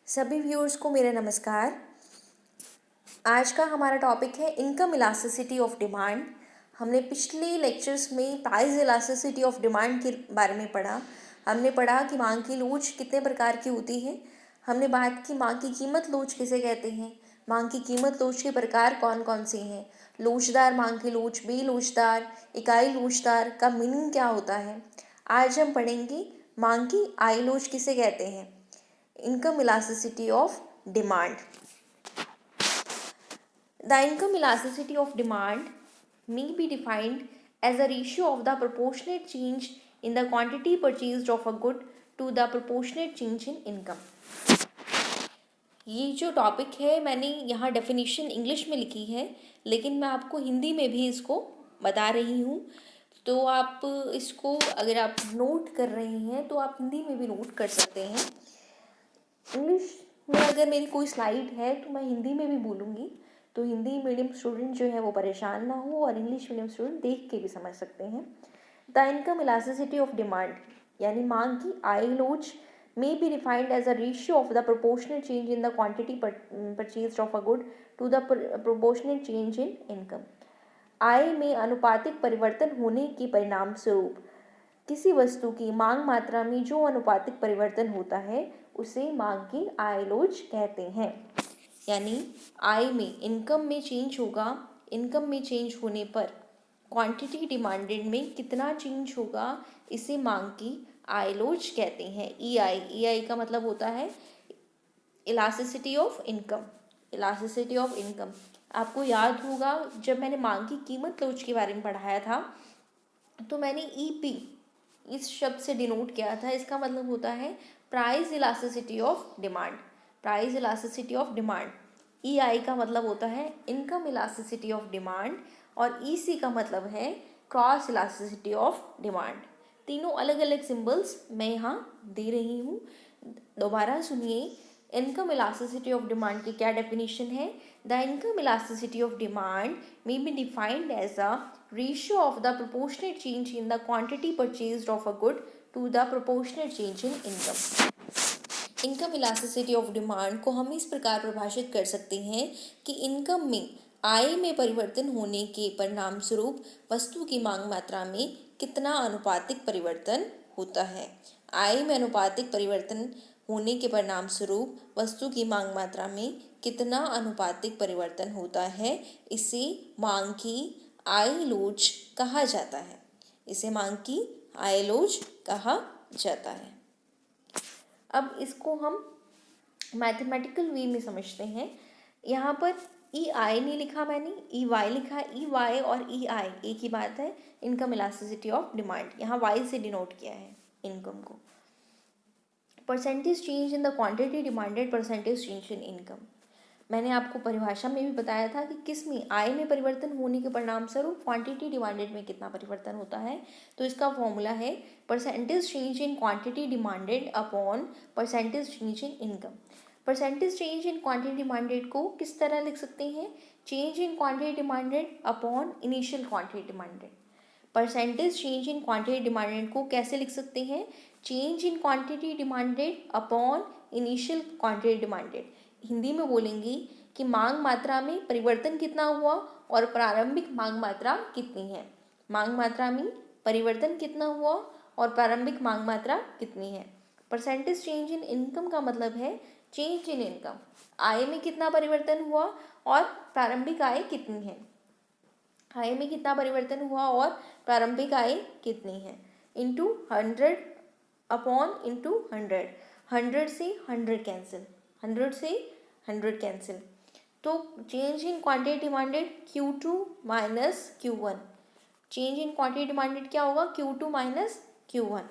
सभी व्यूअर्स को मेरा नमस्कार। आज का हमारा टॉपिक है इनकम इलास्टिसिटी ऑफ डिमांड। हमने पिछले लेक्चर्स में प्राइस इलास्टिसिटी ऑफ डिमांड के बारे में पढ़ा। हमने पढ़ा कि मांग की लोच कितने प्रकार की होती है। हमने बात की मांग की कीमत लोच किसे कहते हैं, मांग की कीमत लोच के प्रकार कौन कौन से हैं, लोचदार मांग की लोच, बेलोचदार, इकाई लोचदार का मीनिंग क्या होता है। आज हम पढ़ेंगे मांग की आई लोच किसे कहते हैं, income elasticity of demand. The income elasticity of demand may be defined as a ratio of the proportionate change in the quantity purchased of a good to the proportionate change in income. ये जो topic है मैंने यहाँ definition English में लिखी है, लेकिन मैं आपको हिंदी में भी इसको बता रही हूँ। तो आप इसको अगर आप नोट कर रहे हैं तो आप हिंदी में भी नोट कर सकते हैं। इंग्लिश में अगर मेरी कोई स्लाइड है तो मैं हिंदी में भी बोलूँगी, तो हिंदी मीडियम स्टूडेंट जो है वो परेशान ना हो और इंग्लिश मीडियम स्टूडेंट देख के भी समझ सकते हैं। The income elasticity of demand यानी मांग की आई लोच may be defined as a ratio of the proportional change in the quantity purchased of a good to the proportionate change in income. आय में अनुपातिक परिवर्तन होने के परिणाम स्वरूप किसी वस्तु की मांग मात्रा में जो अनुपातिक परिवर्तन होता है उसे मांग की आय लोच कहते हैं। यानी आय में इनकम में चेंज होगा, इनकम में चेंज होने पर क्वांटिटी डिमांडेड में कितना चेंज होगा, इसे मांग की आय लोच कहते हैं। ई आई का मतलब होता है elasticity of income. Elasticity of income आपको याद होगा जब मैंने मांग की कीमत लोच के बारे में पढ़ाया था तो मैंने ईपी इस शब्द से डिनोट किया था। इसका मतलब होता है price elasticity of demand. Price elasticity of demand. EI का मतलब होता है इनकम इलास्टिसिटी ऑफ डिमांड और ईसी का मतलब है क्रॉस इलास्टिसिटी ऑफ डिमांड। तीनों अलग अलग सिंबल्स मैं यहाँ दे रही हूँ, दोबारा सुनिए। इनकम इलास्टिसिटी ऑफ डिमांड की क्या डेफिनेशन है। The income elasticity of demand may be defined as a ratio of the proportionate change in the quantity purchased of a good to the proportionate change in income. Income elasticity of demand को हम इस प्रकार परिभाषित कर सकते हैं कि income में आय में परिवर्तन होने के परिणाम स्वरूप वस्तु की मांग मात्रा में कितना अनुपातिक परिवर्तन होता है। आय में अनुपातिक परिवर्तन होने के परिणाम स्वरूप वस्तु की मांग मात्रा में कितना अनुपातिक परिवर्तन होता है, इसे मांग की आय लोच कहा जाता है। इसे मांग की आय लोच कहा जाता है। अब इसको हम मैथमेटिकल वे में समझते हैं। यहाँ पर ई आई नहीं लिखा मैंने, ई वाई लिखा। ई वाई और ई आई एक ही बात है। इनकम इलास्टिसिटी ऑफ डिमांड यहाँ वाई से डिनोट किया है इनकम को। Percentage change in the quantity demanded, percentage change in income. मैंने आपको परिभाषा में भी बताया था कि किस में आय में परिवर्तन होने के परिणाम स्वरूप क्वांटिटी डिमांडेड में कितना परिवर्तन होता है। तो इसका फॉर्मूला है percentage change in quantity demanded upon percentage change in income. Percentage change in quantity demanded को किस तरह लिख सकते हैं, change in quantity demanded upon initial quantity demanded. Percentage change in quantity demanded को कैसे लिख सकते हैं, change in quantity demanded upon initial quantity demanded. Hindi में बोलेंगी कि मांग मात्रा में परिवर्तन कितना हुआ और प्रारंभिक मांग मात्रा कितनी है। मांग मात्रा में परिवर्तन कितना हुआ और प्रारंभिक मांग मात्रा कितनी है। परसेंटेज चेंज इन इनकम का मतलब है चेंज इन इनकम, आय में कितना परिवर्तन हुआ और प्रारंभिक आय कितनी है। आय में कितना परिवर्तन हुआ और प्रारंभिक आय कितनी है, इंटू 100 अपॉन इंटू 100। 100 से 100 कैंसिल, 100 से 100 कैंसिल। तो change in quantity demanded Q2 minus Q1। Change in quantity demanded क्या होगा, Q2 माइनस Q1।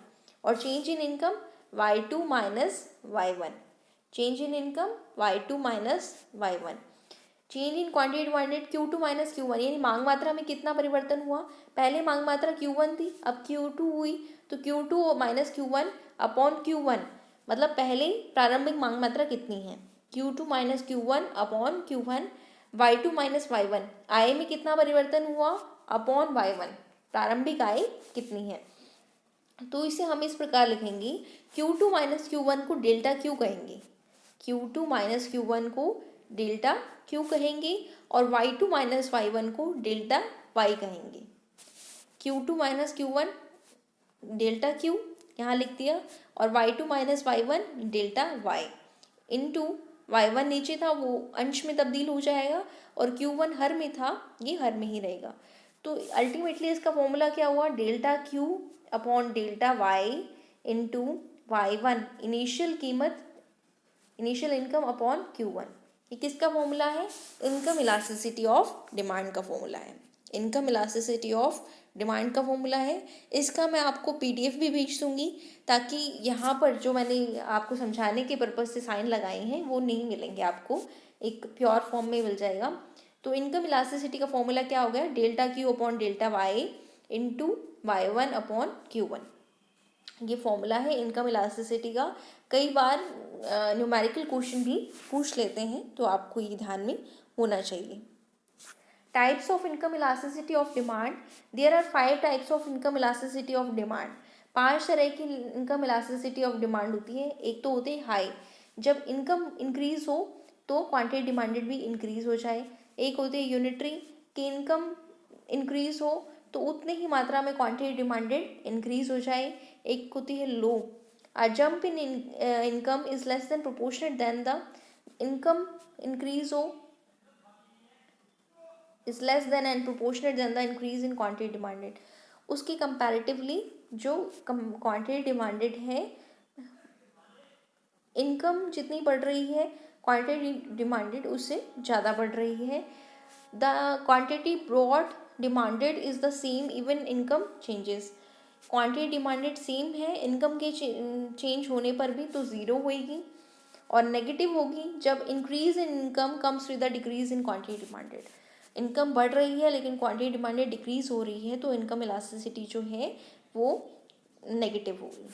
और change in income Y2 minus Y1। Change in income Y2 minus Y1। Change in quantity demanded Q2 minus Q1 यानी मांग मात्रा में कितना परिवर्तन हुआ। पहले मांग मात्रा Q1 थी, अब Q2 हुई, तो Q2 minus Q1 upon Q1 मतलब पहले प्रारंभिक मांग मात्रा कितनी है, Q2 minus Q1 upon Q1। Y2 minus Y1 आय में कितना परिवर्तन हुआ अपॉन Y1, प्रारंभिक आय कितनी है। तो इसे हम इस प्रकार लिखेंगे Q2 माइनस Q1 को डेल्टा Q कहेंगे। Q2 माइनस Q1 को डेल्टा Q कहेंगे और Y2 माइनस Y1 को डेल्टा Y कहेंगे। Q2 minus Q1 delta Q यहाँ लिख दिया और Y2 minus Y1 delta Y into Y1 नीचे था वो अंश में तब्दील हो जाएगा और Q1 हर में था, ये हर में ही रहेगा। तो अल्टीमेटली इसका फॉर्मूला क्या हुआ, delta Q upon delta Y into Y1 initial कीमत, इनिशियल इनकम अपॉन Q1। ये किसका फॉर्मूला है, इनकम इलास्टिसिटी ऑफ डिमांड का फॉर्मूला है। इनकम इलास्टिसिटी ऑफ डिमांड का फॉर्मूला है। इसका मैं आपको PDF भी भेज दूंगी ताकि यहाँ पर जो मैंने आपको समझाने के पर्पज़ से साइन लगाए हैं वो नहीं मिलेंगे, आपको एक प्योर फॉर्म में मिल जाएगा। तो इनकम इलास्टिसिटी का फॉर्मूला क्या हो गया, delta Q upon delta Y into Y1 upon Q1। ये फॉर्मूला है इनकम इलास्टिसिटी का। कई बार न्यूमेरिकल क्वेश्चन भी पूछ लेते हैं, तो आपको ये ध्यान में होना चाहिए। Types of income elasticity of demand, there are 5 types of income elasticity of demand. 5 तरह की इनकम इलास्टिसिटी ऑफ डिमांड होती है। एक तो होती है हाई, जब इनकम इंक्रीज हो तो क्वांटिटी डिमांडेड भी इंक्रीज हो जाए। एक होती है यूनिटरी, कि इनकम इंक्रीज हो तो उतने ही मात्रा में क्वांटिटी डिमांडेड इंक्रीज हो जाए। एक होती है लो, a jump in income is less than proportionate than the income increase हो is less than and proportionate than the increase in quantity demanded। उसकी comparatively जो quantity demanded है, इनकम जितनी बढ़ रही है क्वांटिटी डिमांडेड उससे ज़्यादा बढ़ रही है। The quantity broad demanded is the same even income changes. Quantity demanded same है, इनकम के चेंज होने पर भी तो ज़ीरो होएगी और नेगेटिव होगी जब increase in income comes with the decrease in quantity demanded. Income बढ़ रही है लेकिन क्वांटिटी डिमांडेड डिक्रीज हो रही है, तो इनकम इलास्टिसिटी जो है वो नेगेटिव होगी।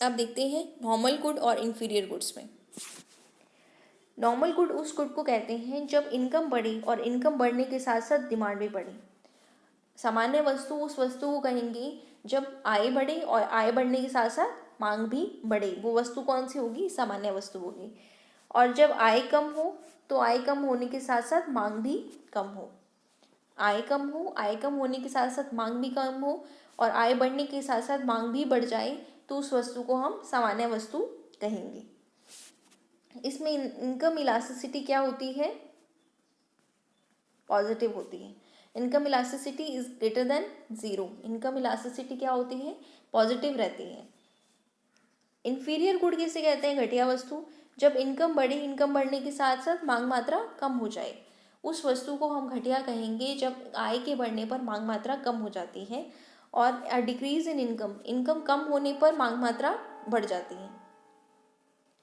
अब देखते हैं नॉर्मल गुड और इंफीरियर गुड्स में। नॉर्मल गुड उस गुड को कहते हैं जब इनकम बढ़े और इनकम बढ़ने के साथ साथ डिमांड भी बढ़े। सामान्य वस्तु उस वस्तु को कहेंगे जब आय बढ़े और आय बढ़ने के साथ साथ मांग भी बढ़े। वो वस्तु कौन सी होगी, सामान्य वस्तु होगी। और जब आय कम हो तो आय कम होने के साथ साथ मांग भी कम हो। आय कम हो, आय कम होने के साथ साथ मांग भी कम हो और आय बढ़ने के साथ साथ मांग भी बढ़ जाए तो उस वस्तु को हम सामान्य वस्तु कहेंगे। इसमें इनकम इलास्टिसिटी क्या होती है, पॉजिटिव होती है। Income elasticity is greater than zero. Income elasticity क्या होती है, पॉजिटिव रहती है। इंफीरियर गुड किसे कहते हैं, घटिया वस्तु। जब इनकम बढ़े, इनकम बढ़ने के साथ साथ मांग मात्रा कम हो जाए, उस वस्तु को हम घटिया कहेंगे जब आय के बढ़ने पर मांग मात्रा कम हो जाती है। और डिक्रीज इन इनकम, इनकम कम होने पर मांग मात्रा बढ़ जाती है।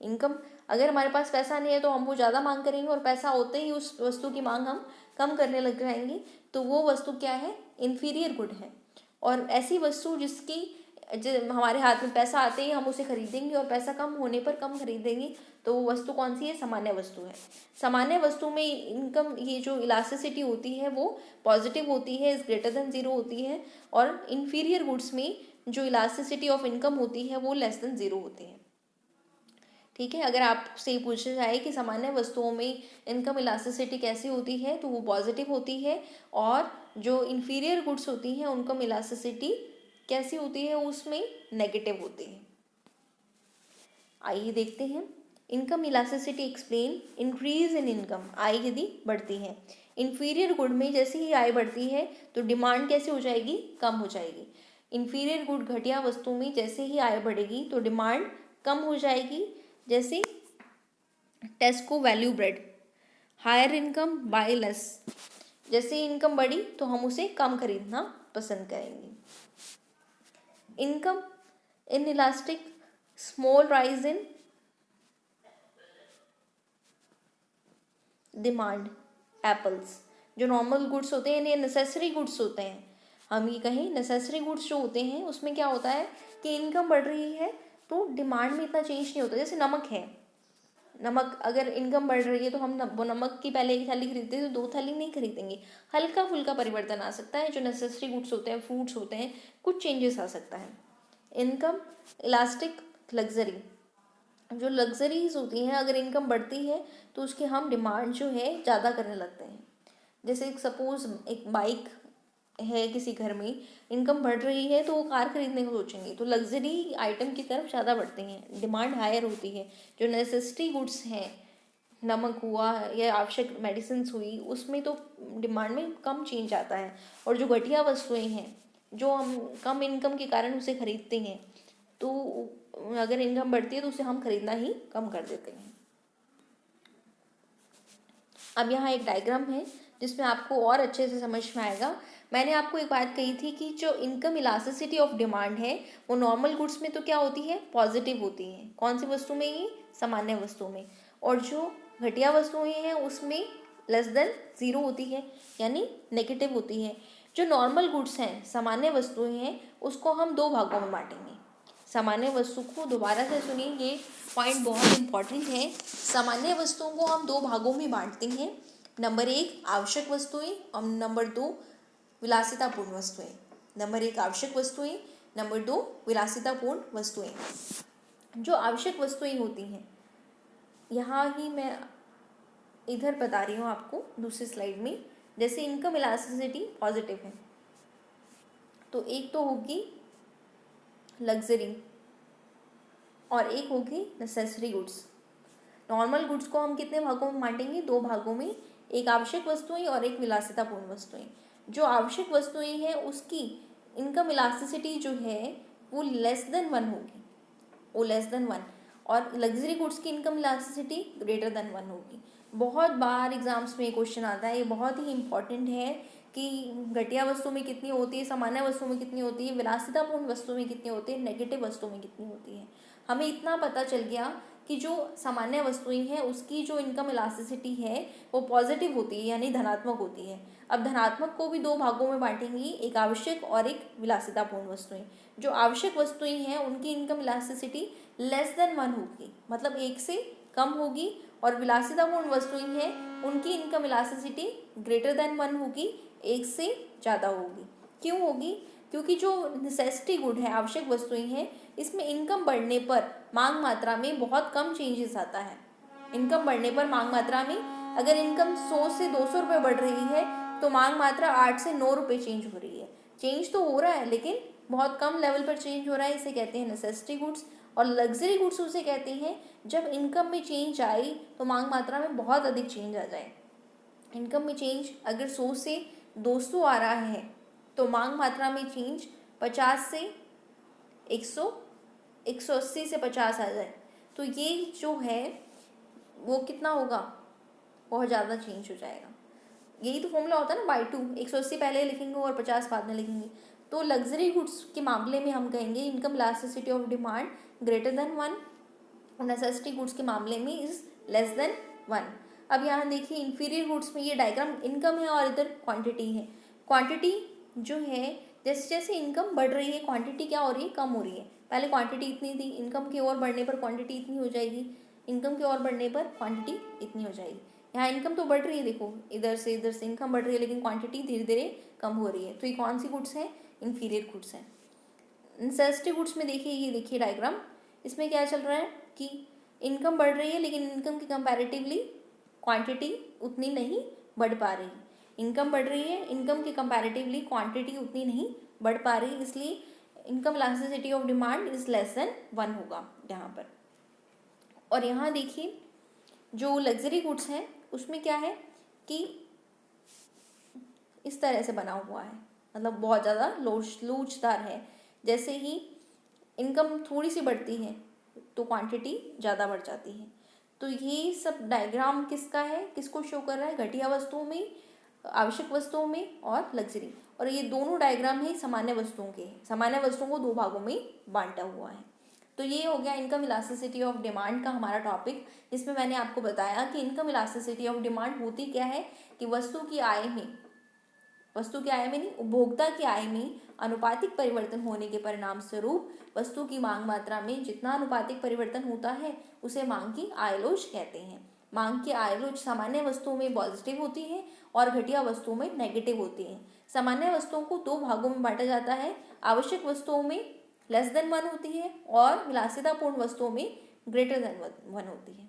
इनकम, अगर हमारे पास पैसा नहीं है तो हम वो ज़्यादा मांग करेंगे और पैसा होते ही उस वस्तु की मांग हम कम करने लग जाएंगे, तो वो वस्तु क्या है, इंफीरियर गुड है। और ऐसी वस्तु जिसकी हमारे हाथ में पैसा आते ही हम उसे खरीदेंगे और पैसा कम होने पर कम खरीदेंगे, तो वो वस्तु कौन सी है, सामान्य वस्तु है। सामान्य वस्तु में इनकम, ये जो इलास्टिसिटी होती है वो पॉजिटिव होती है, इज ग्रेटर देन ज़ीरो होती है। और इंफीरियर गुड्स में जो इलास्टिसिटी ऑफ इनकम होती है वो लेस देन ज़ीरो होती है। ठीक है, अगर आपसे पूछा जाए कि सामान्य वस्तुओं में इनकम इलास्टिसिटी कैसी होती है तो वो पॉजिटिव होती है, और जो इंफीरियर गुड्स होती हैं उनकम इलास्टिसिटी कैसी होती है, उसमें नेगेटिव होती है। आइए देखते हैं। Income elasticity explain increase in income, आय यदि बढ़ती है। इंफीरियर गुड में जैसे ही आय बढ़ती है तो डिमांड कैसे हो जाएगी, कम हो जाएगी। इंफीरियर गुड, घटिया वस्तु में जैसे ही आय बढ़ेगी तो डिमांड कम हो जाएगी। जैसे Tesco value bread, higher income buy less. जैसे इनकम बढ़ी तो हम उसे कम खरीदना पसंद करेंगे। Income inelastic, small rise in demand, apples. जो नॉर्मल गुड्स होते हैं, ये नेसेसरी गुड्स होते हैं। हम ये कहें नेसेसरी गुड्स जो होते हैं उसमें क्या होता है कि इनकम बढ़ रही है तो डिमांड में इतना चेंज नहीं होता। जैसे नमक है, नमक अगर इनकम बढ़ रही है तो हम नमक की पहले एक थैली खरीदते हैं तो 2 थैली नहीं खरीदेंगे। हल्का फुल्का परिवर्तन आ सकता है। जो नेसेसरी गुड्स होते हैं, फ्रूट्स होते हैं, कुछ चेंजेस आ सकता है। इनकम इलास्टिक लग्जरी, जो लग्जरीज होती हैं, अगर इनकम बढ़ती है तो उसकी हम डिमांड जो है ज़्यादा करने लगते हैं। जैसे सपोज एक बाइक है किसी घर में, इनकम बढ़ रही है तो वो कार खरीदने को सोचेंगे, तो लग्जरी आइटम की तरफ ज़्यादा बढ़ते हैं, डिमांड हायर होती है। जो नेसेसिटी गुड्स हैं, नमक हुआ या आवश्यक मेडिसिन हुई, उसमें तो डिमांड में कम चेंज आता है। और जो घटिया वस्तुएं हैं, जो हम कम इनकम के कारण उसे खरीदते हैं, तो अगर इनकम बढ़ती है तो उसे हम खरीदना ही कम कर देते हैं। अब यहाँ एक डायग्राम है जिसमें आपको और अच्छे से समझ में आएगा। मैंने आपको एक बात कही थी कि जो इनकम इलास्टिसिटी ऑफ डिमांड है वो नॉर्मल गुड्स में तो क्या होती है, पॉजिटिव होती है। कौन सी वस्तु में, ये सामान्य वस्तु में। और जो घटिया वस्तुएं हैं उसमें लेस देन ज़ीरो होती है, यानी नेगेटिव होती है। जो नॉर्मल गुड्स हैं, सामान्य वस्तुएं हैं, उसको हम दो भागों में बांटेंगे। सामान्य वस्तु को दोबारा से सुनिए, ये पॉइंट बहुत इंपॉर्टेंट है। सामान्य वस्तुओं को हम दो भागों में बांटते हैं। नंबर एक आवश्यक वस्तुएं और नंबर दो विलासितापूर्ण वस्तुएं। नंबर एक आवश्यक वस्तुएं, नंबर दो विलासितापूर्ण वस्तुएं। जो आवश्यक वस्तुएं होती हैं, यहाँ ही मैं इधर बता रही हूँ आपको दूसरी स्लाइड में। जैसे इनकम इलास्टिसिटी पॉजिटिव है तो एक तो होगी लग्जरी और एक होगी नेसेसरी गुड्स। नॉर्मल गुड्स को हम कितने भागों में बांटेंगे, दो भागों में, एक आवश्यक वस्तुएं और एक विलासितापूर्ण वस्तुएं। जो आवश्यक वस्तुएं हैं उसकी इनकम इलास्टिसिटी जो है वो लेस देन 1 होगी, वो लेस देन 1। और लग्जरी गुड्स की इनकम इलास्टिसिटी ग्रेटर देन 1 होगी। बहुत बार एग्जाम्स में क्वेश्चन आता है, ये बहुत ही इंपॉर्टेंट है कि घटिया वस्तु में कितनी होती है, सामान्य वस्तु में कितनी होती है, विलासितापूर्ण वस्तु में कितनी होती है, नेगेटिव वस्तु में कितनी होती है। हमें इतना पता चल गया कि जो सामान्य वस्तुएं हैं उसकी जो इनकम इलास्टिसिटी है वो पॉजिटिव होती है, यानी धनात्मक होती है। अब धनात्मक को भी दो भागों में बांटेंगी, एक आवश्यक और एक विलासितापूर्ण वस्तुएं। जो आवश्यक वस्तुएं हैं उनकी इनकम इलास्टिसिटी लेस देन 1 होगी, मतलब एक से कम होगी। और विलासितापूर्ण वस्तुएं हैं उनकी इनकम इलास्टिसिटी ग्रेटर देन 1 होगी, एक से ज़्यादा होगी। क्यों होगी, क्योंकि जो नेसेसिटी गुड है, आवश्यक वस्तुएं हैं, इसमें इनकम बढ़ने पर मांग मात्रा में बहुत कम चेंजेस आता है। इनकम बढ़ने पर मांग मात्रा में, अगर इनकम 100 से 200 रुपये बढ़ रही है तो मांग मात्रा 8 से 9 रुपये चेंज हो रही है। चेंज तो हो रहा है लेकिन बहुत कम लेवल पर चेंज हो रहा है, इसे कहते हैं नेसेसिटी गुड्स। और लग्जरी गुड्स उसे कहते हैं जब इनकम में चेंज आई तो मांग मात्रा में बहुत अधिक चेंज आ जाए। इनकम में चेंज अगर 100 से 200 आ रहा है तो मांग मात्रा में चेंज 50 से 100, 180 से 50 आ जाए तो ये जो है वो कितना होगा, बहुत ज़्यादा चेंज हो जाएगा। यही तो फॉर्मूला होता है ना, बाई 2, 180 पहले लिखेंगे और 50 बाद में लिखेंगे। तो लग्जरी गुड्स के मामले में हम कहेंगे income elasticity of demand greater than 1, और नेसेसिटी गुड्स के मामले में इज लेस देन 1। अब यहाँ देखिए इंफीरियर गुड्स में ये डायग्राम इनकम है और इधर क्वांटिटी है। क्वांटिटी जो है, जैसे जैसे इनकम बढ़ रही है क्वांटिटी क्या हो रही है, कम हो रही है। पहले क्वांटिटी इतनी थी, इनकम की ओर बढ़ने पर क्वांटिटी इतनी हो जाएगी, इनकम की ओर बढ़ने पर क्वांटिटी इतनी हो जाएगी। यहाँ इनकम तो बढ़ रही है, देखो इधर से इनकम बढ़ रही है लेकिन क्वांटिटी धीरे धीरे कम हो रही है। तो ये कौन सी गुड्स है, इंफीरियर गुड्स है। नेसेसिटी गुड्स में देखिए, ये देखिए डायग्राम, इसमें क्या चल रहा है कि इनकम बढ़ रही है लेकिन इनकम की कंपैरेटिवली क्वांटिटी उतनी नहीं बढ़ पा रही। इनकम बढ़ रही है, इनकम की कंपैरेटिवली क्वांटिटी उतनी नहीं बढ़ पा रही, इसलिए income elasticity of demand is less then 1 होगा यहाँ पर। और यहाँ देखिए जो लग्जरी गुड्स हैं उसमें क्या है कि इस तरह से बना हुआ है, मतलब बहुत ज़्यादा लोचदार है। जैसे ही इनकम थोड़ी सी बढ़ती है तो क्वांटिटी ज़्यादा बढ़ जाती है। तो ये सब डायग्राम किसका है, किसको शो कर रहा है, घटिया वस्तुओं में, आवश्यक वस्तुओं में और लग्जरी। और ये दोनों डायग्राम ही सामान्य वस्तुओं के हैं। सामान्य वस्तुओं को दो भागों में बांटा हुआ है। तो ये हो गया इनकम इलास्टिसिटी ऑफ डिमांड का हमारा टॉपिक, जिसमें मैंने आपको बताया कि इनकम इलास्टिसिटी ऑफ डिमांड होती क्या है कि वस्तु की आय में नहीं, उपभोक्ता की आय में अनुपातिक परिवर्तन होने के परिणाम स्वरूप वस्तु की मांग मात्रा में जितना अनुपातिक परिवर्तन होता है उसे मांग की आयलोच कहते हैं। मांग की आयलोच सामान्य वस्तुओं में पॉजिटिव होती है और घटिया वस्तुओं में नेगेटिव होती है। सामान्य वस्तुओं को दो भागों में बांटा जाता है, आवश्यक वस्तुओं में लेस देन 1 होती है और विलासितापूर्ण वस्तुओं में ग्रेटर देन 1 होती है।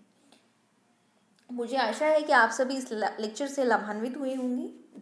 मुझे आशा है कि आप सभी इस लेक्चर से लाभान्वित हुए होंगे।